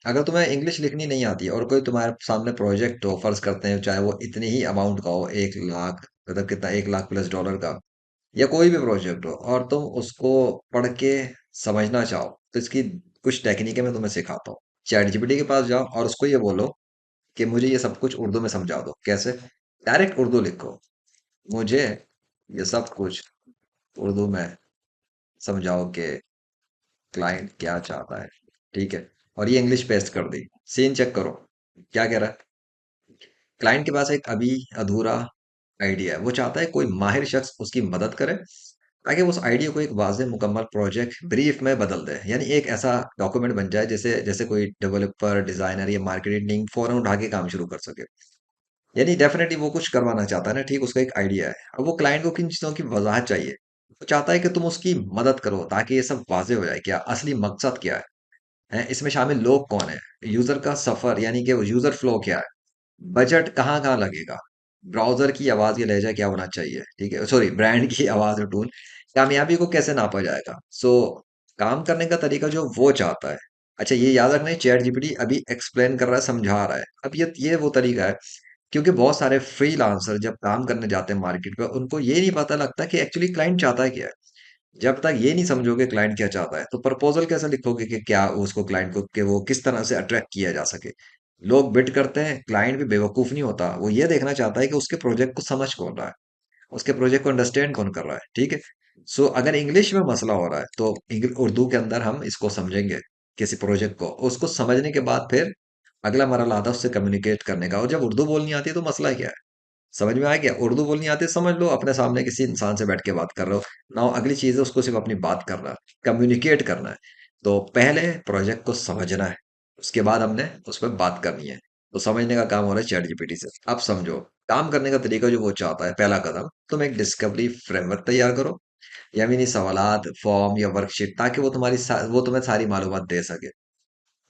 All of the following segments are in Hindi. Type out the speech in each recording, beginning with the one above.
अगर तुम्हें इंग्लिश लिखनी नहीं आती और कोई तुम्हारे सामने प्रोजेक्ट हो, फर्ज करते हैं चाहे वो इतनी ही अमाउंट का हो, 1 लाख, मतलब कितना, 1 लाख प्लस डॉलर का, या कोई भी प्रोजेक्ट हो, और तुम उसको पढ़ के समझना चाहो, तो इसकी कुछ टेक्निक मैं तुम्हें सिखाता हूँ। चैट जीपीटी के पास जाओ और उसको ये बोलो कि मुझे ये सब कुछ उर्दू में समझा दो। कैसे? डायरेक्ट उर्दू लिखो, मुझे ये सब कुछ उर्दू में समझाओ कि क्लाइंट क्या चाहता है। ठीक है, और ये इंग्लिश पेस्ट कर दी। सीन चेक करो, क्या कह रहा है। क्लाइंट के पास एक अभी अधूरा आइडिया है, वो चाहता है कोई माहिर शख्स उसकी मदद करे ताकि वो उस आइडिया को एक वाज़ेह मुकम्मल प्रोजेक्ट ब्रीफ में बदल दे, यानी एक ऐसा डॉक्यूमेंट बन जाए जैसे जैसे कोई डेवलपर, डिजाइनर या मार्केटिंग फौरन उठा के काम शुरू कर सके। यानी डेफिनेटली वो कुछ करवाना चाहता है ना, ठीक, उसका एक आइडिया है। अब वो क्लाइंट को किन चीज़ों की वजाहत चाहिए, वो चाहता है कि तुम उसकी मदद करो ताकि ये सब वाज़ेह हो जाए, क्या असली मकसद क्या है, इसमें शामिल लोग कौन है, यूजर का सफर यानी कि यूजर फ्लो क्या है, बजट कहाँ कहाँ लगेगा, ब्राउजर की आवाज या लहजा क्या होना चाहिए, ठीक है, सॉरी, ब्रांड की आवाज और टून, कामयाबी को कैसे नापा जाएगा। सो काम करने का तरीका जो वो चाहता है। अच्छा, ये याद रखना है, चैट जीपीटी अभी एक्सप्लेन कर रहा है, समझा रहा है। अब ये वो तरीका है, क्योंकि बहुत सारे फ्रीलांसर जब काम करने जाते हैं मार्केट पे, उनको ये नहीं पता लगता कि एक्चुअली क्लाइंट चाहता क्या है। जब तक ये नहीं समझोगे क्लाइंट क्या चाहता है, तो प्रपोजल कैसे लिखोगे कि क्या उसको, क्लाइंट को, कि वो किस तरह से अट्रैक्ट किया जा सके। लोग बिड करते हैं, क्लाइंट भी बेवकूफ नहीं होता, वो ये देखना चाहता है कि उसके प्रोजेक्ट को समझ कौन रहा है, उसके प्रोजेक्ट को अंडरस्टैंड कौन कर रहा है। ठीक है, सो अगर इंग्लिश में मसला हो रहा है तो उर्दू के अंदर हम इसको समझेंगे, किसी प्रोजेक्ट को, उसको समझने के बाद फिर अगला मरहला आता है उससे कम्युनिकेट करने का। और जब उर्दू बोलनी आती है तो मसला क्या है, समझ में आ गया। उर्दू बोलनी आती है, समझ लो अपने सामने किसी इंसान से बैठ के बात कर रहे हो ना, अगली चीज है उसको सिर्फ अपनी बात करना है, कम्युनिकेट करना है। तो पहले प्रोजेक्ट को समझना है, उसके बाद हमने उस पर बात करनी है। तो समझने का काम हो रहा है चैट जीपीटी से। अब समझो काम करने का तरीका जो वो चाहता है। पहला कदम, तुम एक डिस्कवरी फ्रेमवर्क तैयार करो, यानी सवालात, फॉर्म या वर्कशीट, ताकि वो तुम्हें सारी मालूमात दे सके।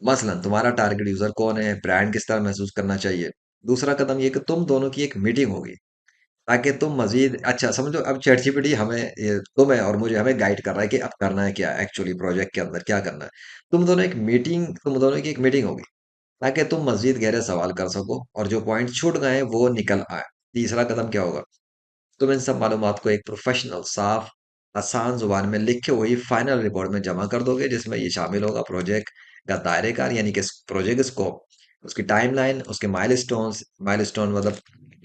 मसलन तुम्हारा टारगेट यूजर कौन है, ब्रांड किस तरह महसूस करना चाहिए। दूसरा कदम ये कि तुम दोनों की एक मीटिंग होगी, ताकि तुम मजीद अच्छा समझो। अब चैट जीपीटी हमें, तुम्हें और मुझे, हमें गाइड कर रहा है कि अब करना है क्या, एक्चुअली प्रोजेक्ट के अंदर क्या करना है। तुम दोनों की एक मीटिंग होगी ताकि तुम मजीद गहरे सवाल कर सको और जो पॉइंट छूट गए हैं वो निकल आए। तीसरा कदम क्या होगा, तुम इन सब मालूमात को एक प्रोफेशनल, साफ, आसान जुबान में लिखे हुई फाइनल रिपोर्ट में जमा कर दोगे, जिसमें ये शामिल होगा प्रोजेक्ट का दायरेकार, यानी कि प्रोजेक्ट स्कोप, उसकी टाइमलाइन, उसके माइलस्टोन मतलब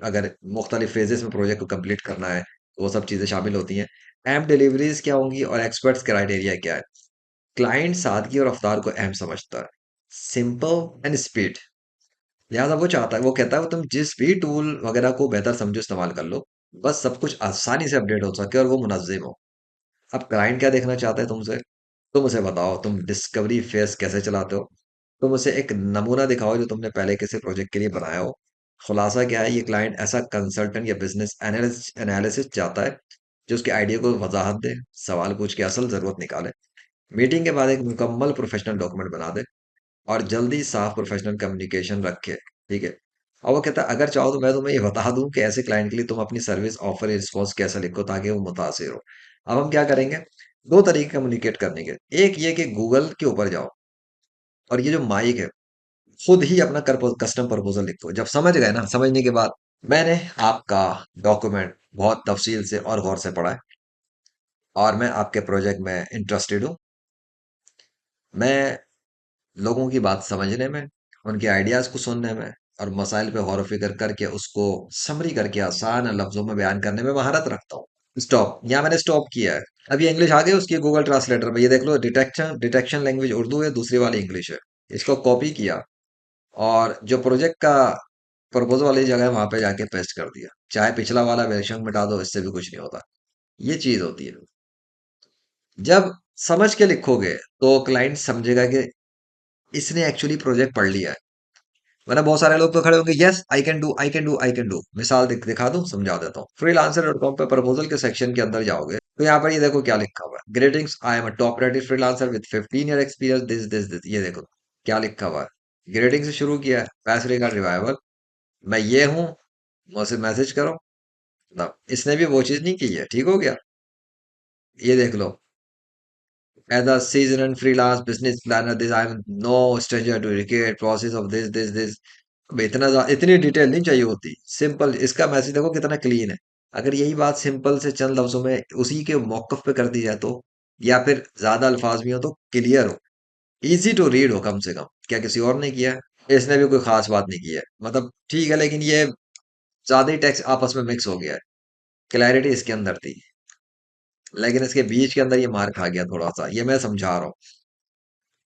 अगर मुख्तलिफ फेजेस में प्रोजेक्ट को कंप्लीट करना है तो वो सब चीजें शामिल होती हैं। एम डिलीवरीज क्या होंगी और एक्सपर्ट्स क्राइटेरिया क्या है। क्लाइंट सादगी और रफ्तार को अहम समझता है, सिंपल एंड स्पीड। लिहाजा वो चाहता है, वो कहता है वो तुम जिस भी टूल वगैरह को बेहतर समझो इस्तेमाल कर लो, बस सब कुछ आसानी से अपडेट हो सके और वो मुनज़्ज़म हो। अब क्लाइंट क्या देखना चाहता है तुमसे, तुम उसे बताओ तुम डिस्कवरी फेस कैसे चलाते हो। तुम उसे एक नमूना दिखाओ जो तुमने पहले किसी प्रोजेक्ट के लिए बनाया हो। खुलासा क्या है, ये क्लाइंट ऐसा कंसल्टेंट या बिजनेस एनालिसिस चाहता है जो उसके आइडिया को वजाहत दे, सवाल पूछ के असल जरूरत निकाले, मीटिंग के बाद एक मुकम्मल प्रोफेशनल डॉक्यूमेंट बना दे, और जल्दी साफ प्रोफेशनल कम्युनिकेशन रखे। ठीक है, और वो कहता है अगर चाहो तो मैं तुम्हें ये बता दूं कि ऐसे क्लाइंट के लिए तुम अपनी सर्विस ऑफर या रिस्पॉन्स कैसे लिखो ताकि वो मुतासिर हो। अब हम क्या करेंगे, दो तरीके कम्युनिकेट करने के। एक ये कि गूगल के ऊपर जाओ और ये जो माइक है, खुद ही अपना कस्टम प्रपोजल लिखो। जब समझ गए ना, समझने के बाद, मैंने आपका डॉक्यूमेंट बहुत तफसील से और गौर से पढ़ा है और मैं आपके प्रोजेक्ट में इंटरेस्टेड हूँ। मैं लोगों की बात समझने में, उनके आइडियाज को सुनने में और मसाइल पे गौर व फिक्र करके उसको समरी करके आसान लफ्जों में बयान करने में महारत रखता हूँ। स्टॉप, यहाँ मैंने स्टॉप किया है। अब ये इंग्लिश आ गई उसकी गूगल ट्रांसलेटर में, ये देख लो, डिटेक्शन डिटेक्शन लैंग्वेज उर्दू है, दूसरी वाली इंग्लिश है। इसको कॉपी किया और जो प्रोजेक्ट का प्रपोजल वाली जगह है वहां पे जाके पेस्ट कर दिया। चाहे पिछला वाला वर्जन मिटा दो, इससे भी कुछ नहीं होता। ये चीज होती है। जब समझ के लिखोगे तो क्लाइंट समझेगा कि इसने एक्चुअली प्रोजेक्ट पढ़ लिया है। वरना बहुत सारे लोग तो खड़े होंगे, yes I can do, I can do, I can do. मिसाल दिखा दूं, समझा देता हूँ। freelancer.com पे प्रपोजल के सेक्शन के अंदर जाओगे तो यहाँ पर ये देखो क्या लिखा हुआ है, greetings, I am a top rated freelancer with 15 year experience, this. ये देखो क्या लिखा हुआ है। ग्रेटिंग से शुरू किया है, पैसे का रिवाइवल, मैं ये हूँ, मुझसे मैसेज करो। मतलब इसने भी वो चीज नहीं की है, ठीक हो गया। ये देख लो, as a season freelance business planner this I am no stranger to educate process of this इतनी डिटेल नहीं चाहिए होती। सिंपल इसका मैसेज देखो कितना क्लीन है। अगर यही बात सिंपल से चंद लफ्जों में उसी के मौकफ पे कर दी जाए तो, या फिर ज्यादा अल्फाज में हो तो क्लियर हो, इजी टू रीड हो कम से कम। क्या किसी और ने किया है? इसने भी कोई खास बात नहीं की है, मतलब ठीक है, लेकिन ये ज्यादा ही टेक्स्ट आपस में मिक्स हो गया है। क्लैरिटी इसके अंदर थी, लेकिन इसके बीच के अंदर ये मार खा गया थोड़ा सा, ये मैं समझा रहा हूँ।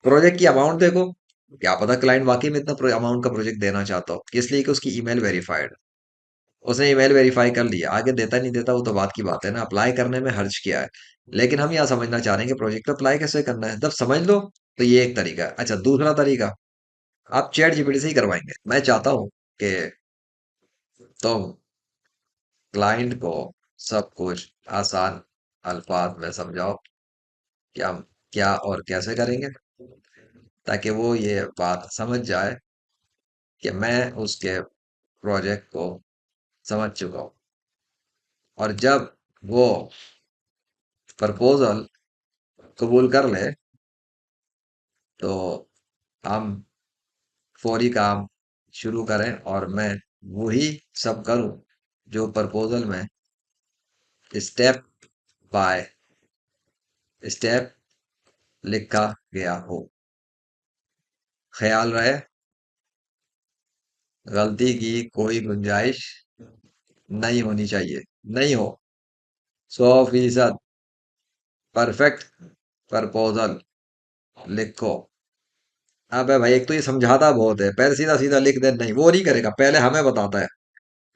प्रोजेक्ट की अमाउंट देखो, क्या पता क्लाइंट वाकई में इतना अमाउंट का प्रोजेक्ट देना चाहता हो, इसलिए कि उसकी ईमेल वेरीफाइड, उसने ईमेल वेरीफाई कर लिया, आगे देता नहीं देता वो तो बात की बात है ना, अप्लाई करने में हर्ज किया है। लेकिन हम यहाँ समझना चाह रहे हैं कि प्रोजेक्ट अप्लाई कैसे करना है, जब समझ लो तो ये एक तरीका है। अच्छा, दूसरा तरीका, आप चैट जीपीटी से ही करवाएंगे। मैं चाहता हूँ कि तुम क्लाइंट को सब कुछ आसान अल्फाज में समझाओ कि हम क्या और कैसे करेंगे, ताकि वो ये बात समझ जाए कि मैं उसके प्रोजेक्ट को समझ चुका हूँ। और जब वो प्रपोजल कबूल कर ले तो हम फौरी काम शुरू करें, और मैं वही सब करूं जो प्रपोजल में स्टेप बाय स्टेप लिखा गया हो। ख्याल रहे, गलती की कोई गुंजाइश नहीं होनी चाहिए, नहीं हो। 100% परफेक्ट प्रपोजल लिखो। अबे भाई, एक तो ये समझाता बहुत है, पहले सीधा सीधा लिख दे, नहीं वो नहीं करेगा, पहले हमें बताता है।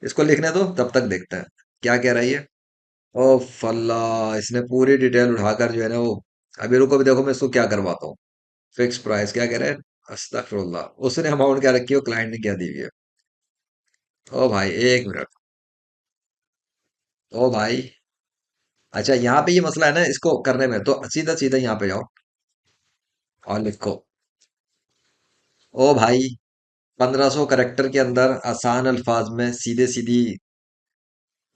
इसको लिखने दो, तब तक देखते हैं क्या कह रही है। ओ फल्ला, इसने पूरी डिटेल उठाकर जो है ना वो, अभी रुको, भी देखो मैं इसको क्या करवाता हूँ। फिक्स प्राइस क्या कह रहे हैं? अस्तगफुरुल्लाह, उसने अमाउंट क्या रखी हो, क्लाइंट ने क्या दी हुई है? ओ भाई, एक मिनट। ओ भाई, अच्छा यहाँ पे ये मसला है ना इसको करने में, तो सीधा सीधा यहाँ पे जाओ और लिखो। ओ भाई, 1500 करेक्टर के अंदर आसान अल्फाज में सीधे सीधी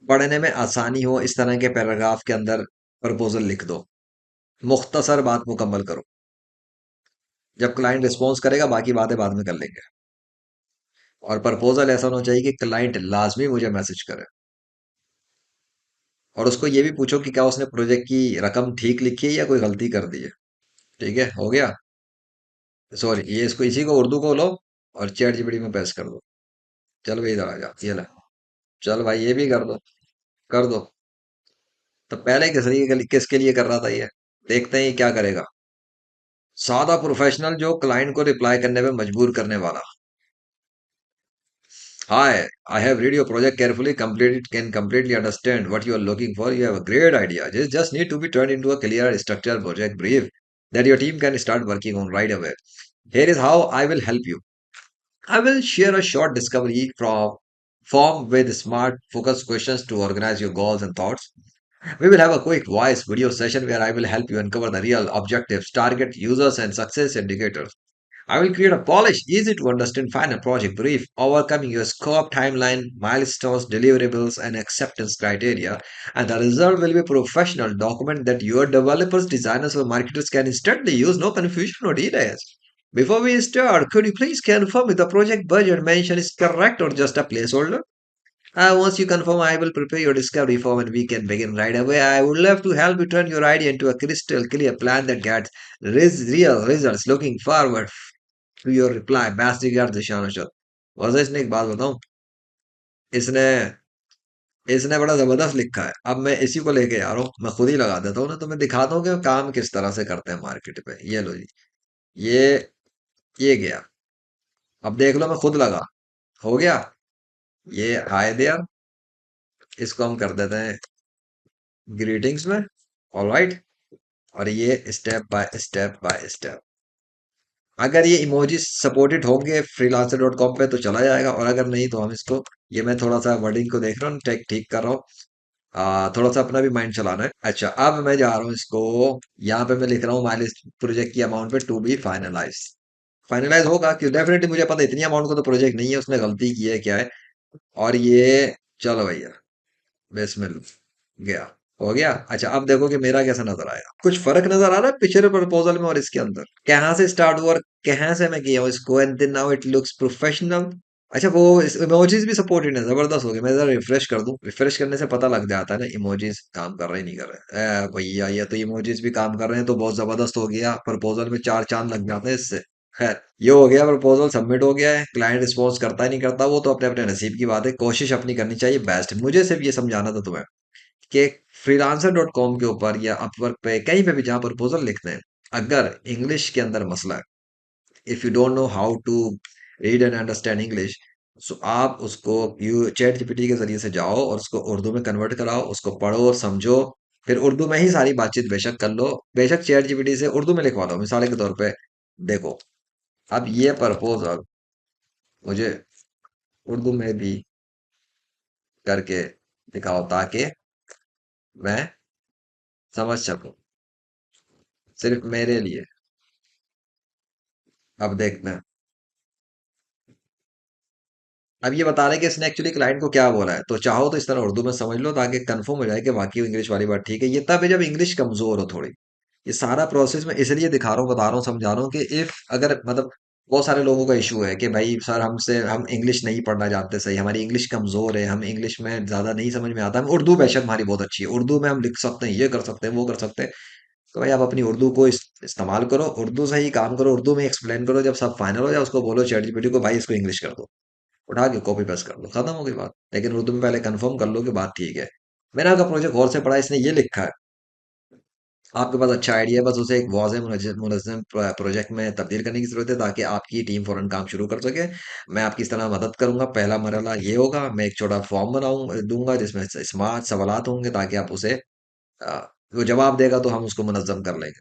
पढ़ने में आसानी हो इस तरह के पैराग्राफ के अंदर प्रपोजल लिख दो। मुख्तसर बात मुकम्मल करो। जब क्लाइंट रिस्पॉन्स करेगा बाकी बातें बाद में कर लेंगे। और प्रपोजल ऐसा होना चाहिए कि क्लाइंट लाजमी मुझे मैसेज करे, और उसको ये भी पूछो कि क्या उसने प्रोजेक्ट की रकम ठीक लिखी है या कोई गलती कर दी है। ठीक है, हो गया। सॉरी, ये इसको इसी को उर्दू को लो और चैट जीपीटी में पेस्ट कर दो। चल भाई इधर आ जा, ये ले। चल भाई, ये भी कर दो, कर दो। तो पहले किसके लिए कर रहा था ये, देखते हैं ये क्या करेगा। सादा प्रोफेशनल जो क्लाइंट को रिप्लाई करने में मजबूर करने वाला। Hi, I have read your project carefully, completed, can completely understand what you are looking for. You have a great idea. Just need to be turned into a clear structured project brief that your team can start working on right away. Here is how I will help you. I will share a short discovery form with smart focus questions to organize your goals and thoughts. We will have a quick voice video session where I will help you uncover the real objectives, target users, and success indicators. I will create a polished, easy to understand final project brief, overcoming your scope, timeline, milestones, deliverables, and acceptance criteria. And the result will be a professional document that your developers, designers, or marketers can instantly use, no confusion or delays. Before we start, could you please confirm if the project budget mentioned is correct or just a placeholder? Once you confirm, I will prepare your discovery form and we can begin right away. I would love to help you turn your idea into a crystal clear plan that gets real results. Looking forward to your reply. Best regards, Dishan Ashok. वैसे इसने एक बात बताऊं, इसने इसने बड़ा जबरदस्त लिखा है। अब मैं इसी को लेके आ रहा हूँ, मैं खुद ही लगा देता हूँ ना, तो मैं दिखाता हूँ कि काम किस तरह से करते हैं मार्केट पे। ये लो जी, ये ये गया। अब देख लो, मैं खुद लगा, हो गया। ये हाय देयर, इसको हम कर देते हैं ग्रीटिंग्स में। ऑलराइट। और ये स्टेप बाय स्टेप, अगर ये इमोजी सपोर्टेड होंगे freelancer.com पे तो चला जाएगा, और अगर नहीं तो हम इसको, ये मैं थोड़ा सा वर्डिंग को देख रहा हूँ, टेक ठीक कर रहा हूँ। थोड़ा सा अपना भी माइंड चलाना है। अच्छा, अब मैं जा रहा हूँ इसको, यहाँ पे मैं लिख रहा हूँ माइलेज प्रोजेक्ट की अमाउंट पे टू बी फाइनलाइज। फाइनलाइज होगा क्यों, डेफिनेटली मुझे पता है इतनी अमाउंट का तो प्रोजेक्ट नहीं है, उसने गलती की है क्या है। और ये, चलो भैया, बिस्मिल्लाह, गया। हो गया। अच्छा, अब देखो कि मेरा कैसा नजर आया, कुछ फर्क नजर आ रहा है पिछले प्रपोजल में और इसके अंदर? कहाँ से स्टार्ट हुआ और कहाँ से मैं किया हूँ इसको, and then now it looks professional. अच्छा, वो इमोजीज भी सपोर्टेड है, जबरदस्त हो गया। मैं जरा रिफ्रेश कर दूं, रिफ्रेश करने से पता लग जाता है ना इमोजीज काम कर रहे हैं नहीं कर रहे हैं। भैया ये तो इमोजीज भी काम कर रहे हैं, तो बहुत जबरदस्त हो गया, प्रपोजल में चार चांद लग जाते हैं इससे। खैर, ये हो गया, प्रपोजल सबमिट हो गया है। क्लाइंट रिस्पॉन्स करता है नहीं करता, वो तो अपने अपने नसीब की बात है, कोशिश अपनी करनी चाहिए बेस्ट। मुझे सिर्फ ये समझाना था तुम्हें कि फ्रीलांसर डॉट कॉम के ऊपर या अपवर्क पे कहीं पे भी जहां प्रपोजल लिखते हैं, अगर इंग्लिश के अंदर मसला है, if you don't know how to read and understand English, so आप उसको यू चैट जीपीटी के जरिए से जाओ और उसको उर्दू में कन्वर्ट कराओ, उसको पढ़ो और समझो। फिर उर्दू में ही सारी बातचीत बेशक कर लो, बेशक चैट जीपीटी से उर्दू में लिखवा लो, मिसाल के तौर पे। देखो, अब ये प्रपोजल मुझे उर्दू में भी करके दिखाओ ताकि मैं समझ सकूं, सिर्फ मेरे लिए। अब देखना, अब ये बता रहे हैं कि इसने एक्चुअली क्लाइंट को क्या बोला है, तो चाहो तो इस तरह उर्दू में समझ लो ताकि कंफर्म हो जाए कि बाकी इंग्लिश वाली बात ठीक है। ये तब है जब इंग्लिश कमजोर हो थोड़ी। ये सारा प्रोसेस मैं इसलिए दिखा रहा हूँ, बता रहा हूँ, समझा रहा हूँ कि इफ अगर मतलब बहुत सारे लोगों का इशू है कि भाई सर हमसे हम इंग्लिश नहीं पढ़ना जानते सही, हमारी इंग्लिश कमजोर है, हम इंग्लिश में ज्यादा नहीं समझ में आता, हम उर्दू बेशक हमारी बहुत अच्छी है, उर्दू में हम लिख सकते हैं, ये कर सकते हैं, वो कर सकते हैं। तो भाई आप अपनी उर्दू को इस्तेमाल करो, उर्दू से ही काम करो, उर्दू में एक्सप्लेन करो, जब सब फाइनल हो जाए उसको बोलो चैट जीपीटी को भाई इसको इंग्लिश कर दो, उठा के कॉपी पेस्ट कर लो, खत्म हो गई बात। लेकिन उर्दू में पहले कंफर्म कर लो कि बात ठीक है। मैंने आपका प्रोजेक्ट गौर से पढ़ा, इसने ये लिखा है, आपके पास अच्छा आइडिया है, बस उसे एक वाज़ेह मुनज़्ज़म प्रोजेक्ट में तब्दील करने की ज़रूरत है ताकि आपकी टीम फ़ौरन काम शुरू कर सके। मैं आपकी इस तरह मदद करूँगा। पहला मरहला ये होगा, मैं एक छोटा फॉर्म दूँगा जिसमें स्मार्ट सवालात होंगे ताकि आप उसे वो जवाब देगा तो हम उसको मुनज़्ज़म कर लेंगे।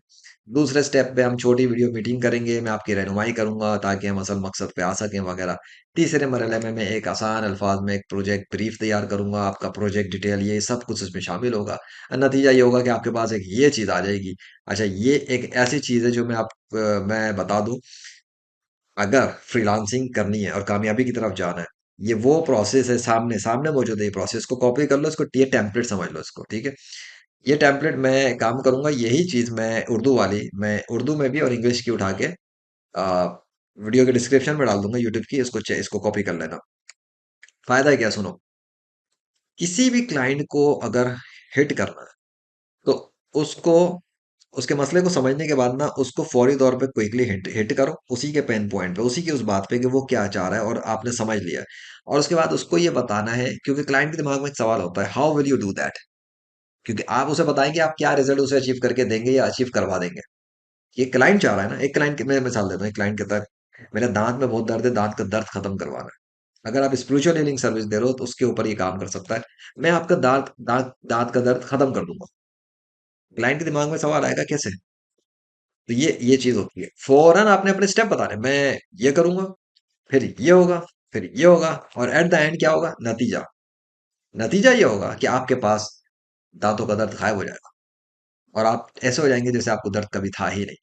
दूसरे स्टेप पे हम छोटी वीडियो मीटिंग करेंगे, मैं आपकी रहनुमाई करूँगा ताकि हम असल मकसद पे आ सकें वगैरह। तीसरे मरहले में मैं एक आसान अल्फाज में एक प्रोजेक्ट ब्रीफ तैयार करूँगा, आपका प्रोजेक्ट डिटेल ये सब कुछ इसमें शामिल होगा। नतीजा ये होगा कि आपके पास एक ये चीज़ आ जाएगी। अच्छा, ये एक ऐसी चीज़ है जो मैं बता दूँ, अगर फ्रीलांसिंग करनी है और कामयाबी की तरफ जाना है, ये वो प्रोसेस है, सामने सामने मौजूद है, ये प्रोसेस को कॉपी कर लो, इसको ये टेम्पलेट समझ लो इसको, ठीक है? ये टेम्पलेट मैं काम करूंगा, यही चीज मैं उर्दू वाली, मैं उर्दू में भी और इंग्लिश की उठा के आ, वीडियो के डिस्क्रिप्शन में डाल दूंगा यूट्यूब की, इसको कॉपी कर लेना। फायदा है क्या, सुनो, किसी भी क्लाइंट को अगर हिट करना है तो उसको उसके मसले को समझने के बाद ना उसको फौरी तौर पे क्विकली हिट हिट करो, उसी के पेन पॉइंट पे, उसी की उस बात पे कि वो क्या चाह रहा है और आपने समझ लिया है। और उसके बाद उसको ये बताना है, क्योंकि क्लाइंट के दिमाग में एक सवाल होता है, how will you do that? क्योंकि आप उसे बताएंगे आप क्या रिजल्ट उसे अचीव करके देंगे या अचीव करवा देंगे। ये क्लाइंट चाह रहा है ना, एक क्लाइंट की मैं मिसाल देता हूँ, एक क्लाइंट कहता है मेरे दांत में बहुत दर्द है, दांत का दर्द खत्म करवाना है। अगर आप स्पिरिचुअल हीलिंग सर्विस दे रहे हो तो उसके ऊपर ये काम कर सकता है, मैं आपका दांत दांत दांत का दर्द खत्म कर दूंगा। क्लाइंट के दिमाग में सवाल आएगा कैसे? तो ये चीज होती है, फौरन आपने अपने स्टेप बताने, मैं ये करूंगा, फिर ये होगा, फिर ये होगा, और एट द एंड क्या होगा, नतीजा। नतीजा ये होगा कि आपके पास दांतों का दर्द गायब हो जाएगा और आप ऐसे हो जाएंगे जैसे आपको दर्द कभी था ही नहीं।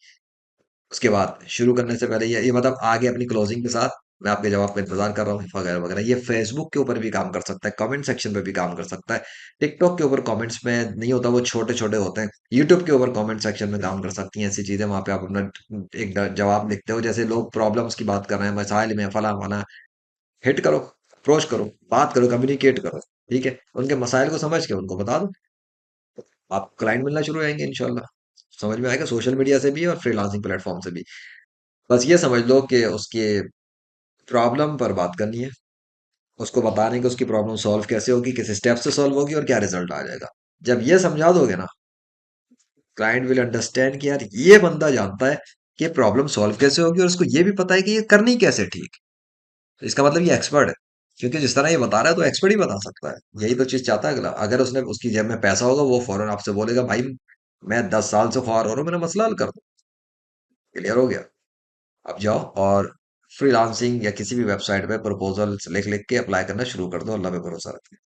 उसके बाद शुरू करने से पहले ये मतलब आगे अपनी क्लोजिंग के साथ मैं आपके जवाब का इंतजार कर रहा हूँ वगैरह वगैरह। ये फेसबुक के ऊपर भी काम कर सकता है, कमेंट सेक्शन पे भी काम कर सकता है। टिकटॉक के ऊपर कमेंट्स में नहीं होता, वो छोटे छोटे होते हैं। यूट्यूब के ऊपर कमेंट सेक्शन में काम कर सकती हैं ऐसी चीजें, वहां पे आप अपना एक जवाब लिखते हो, जैसे लोग प्रॉब्लम्स की बात कर रहे हैं, मसाइल में फला फला, हिट करो, अप्रोच करो, बात करो, कम्युनिकेट करो, ठीक है, उनके मसाइल को समझ के उनको बता दो, आप क्लाइंट मिलना शुरू हो जाएंगे इंशाल्लाह। समझ में आएगा, सोशल मीडिया से भी और फ्रीलांसिंग प्लेटफॉर्म से भी। बस ये समझ लो कि उसके प्रॉब्लम पर बात करनी है, उसको बताने कि उसकी प्रॉब्लम सॉल्व कैसे होगी, किस स्टेप से सॉल्व होगी और क्या रिजल्ट आ जाएगा। जब ये समझा दोगे ना, क्लाइंट विल अंडरस्टैंड कि यार ये बंदा जानता है कि प्रॉब्लम सॉल्व कैसे होगी और उसको ये भी पता है कि ये करनी कैसे ठीक। तो इसका मतलब ये एक्सपर्ट है, क्योंकि जिस तरह ये बता रहा है तो एक्सपर्ट ही बता सकता है। यही तो चीज चाहता है अगला। अगर उसने उसकी जेब में पैसा होगा वो फौरन आपसे बोलेगा भाई मैं 10 साल से ख्वार हो रहा हूँ, मेरा मसला हल कर दो। क्लियर हो गया? अब जाओ और फ्रीलांसिंग या किसी भी वेबसाइट पे प्रपोजल्स लिख लिख के अप्लाई करना शुरू कर दो, अल्लाह पे भरोसा रख के।